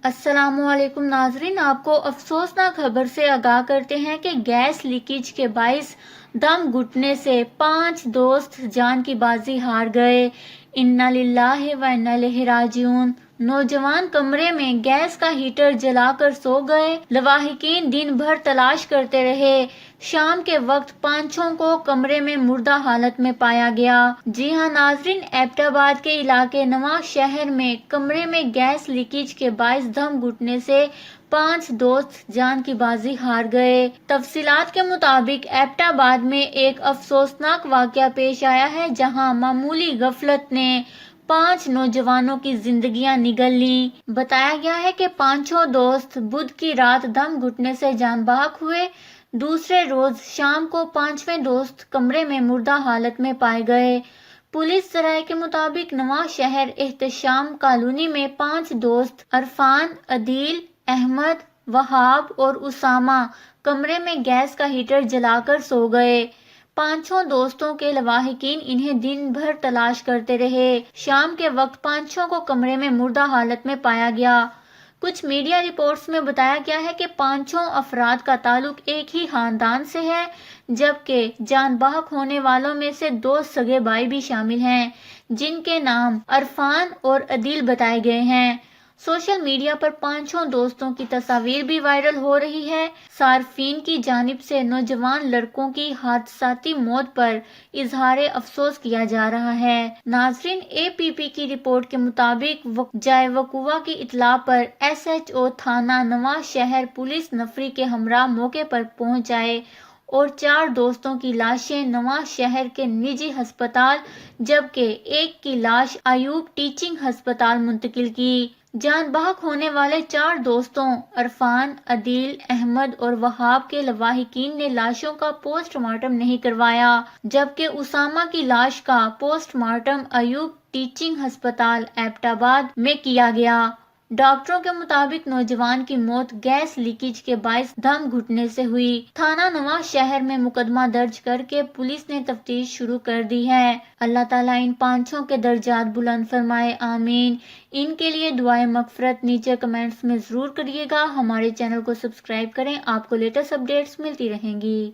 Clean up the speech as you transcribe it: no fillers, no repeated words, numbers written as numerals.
السلام علیکم ناظرین، آپ کو افسوسناک خبر سے آگاہ کرتے ہیں کہ گیس لیکیج کے باعث دم گھٹنے سے 5 دوست جان کی بازی ہار گئے۔ انا للہ و انا الیہ راجعون۔ نوجوان کمرے میں گیس کا ہیٹر جلا کر سو گئے۔ لواحقین دن بھر تلاش کرتے رہے۔ شام کے وقت پانچوں کو کمرے میں مردہ حالت میں پایا گیا۔ جی ہاں ناظرین، ایبٹ آباد کے علاقے نواں شہر میں کمرے میں گیس لیکیج کے باعث دم گھٹنے سے 5 دوست جان کی بازی ہار گئے۔ تفصیلات کے مطابق ایبٹ آباد میں ایک افسوسناک واقعہ پیش آیا ہے، جہاں معمولی غفلت نے 5 نوجوانوں کی زندگیاں نگل لیں۔ بتایا گیا ہے کہ پانچوں دوست بدھ کی رات دم گھٹنے سے جان بحق ہوئے۔ دوسرے روز شام کو 5ویں دوست کمرے میں مردہ حالت میں پائے گئے۔ پولیس ذرائع کے مطابق نواں شہر احتشام کالونی میں 5 دوست عرفان، عدیل، احمد، وہاب اور اسامہ کمرے میں گیس کا ہیٹر جلا کر سو گئے۔ پانچوں دوستوں کے لواحقین انہیں دن بھر تلاش کرتے رہے۔ شام کے وقت پانچوں کو کمرے میں مردہ حالت میں پایا گیا۔ کچھ میڈیا رپورٹس میں بتایا گیا ہے کہ پانچوں افراد کا تعلق ایک ہی خاندان سے ہے، جبکہ جان بحق ہونے والوں میں سے 2 سگے بھائی بھی شامل ہیں، جن کے نام عرفان اور عدیل بتائے گئے ہیں۔ سوشل میڈیا پر پانچوں دوستوں کی تصاویر بھی وائرل ہو رہی ہے۔ صارفین کی جانب سے نوجوان لڑکوں کی حادثاتی موت پر اظہار افسوس کیا جا رہا ہے۔ ناظرین، APP کی رپورٹ کے مطابق جائے وقوع کی اطلاع پر SHO تھانہ نواں شہر پولیس نفری کے ہمراہ موقع پر پہنچ آئے اور 4 دوستوں کی لاشیں نواں شہر کے نجی ہسپتال جبکہ ایک کی لاش ایوب ٹیچنگ ہسپتال منتقل کی۔ جان بحق ہونے والے 4 دوستوں عرفان، عدیل، احمد اور وہاب کے لواحقین نے لاشوں کا پوسٹ مارٹم نہیں کروایا، جبکہ اسامہ کی لاش کا پوسٹ مارٹم ایوب ٹیچنگ ہسپتال ایبٹ آباد میں کیا گیا۔ ڈاکٹروں کے مطابق نوجوان کی موت گیس لیکیج کے باعث دم گھٹنے سے ہوئی۔ تھانہ نواں شہر میں مقدمہ درج کر کے پولیس نے تفتیش شروع کر دی ہے۔ اللہ تعالیٰ ان پانچوں کے درجات بلند فرمائے، آمین۔ ان کے لیے دعائے مغفرت نیچے کمنٹس میں ضرور کریے گا۔ ہمارے چینل کو سبسکرائب کریں، آپ کو لیٹسٹ اپڈیٹس ملتی رہیں گی۔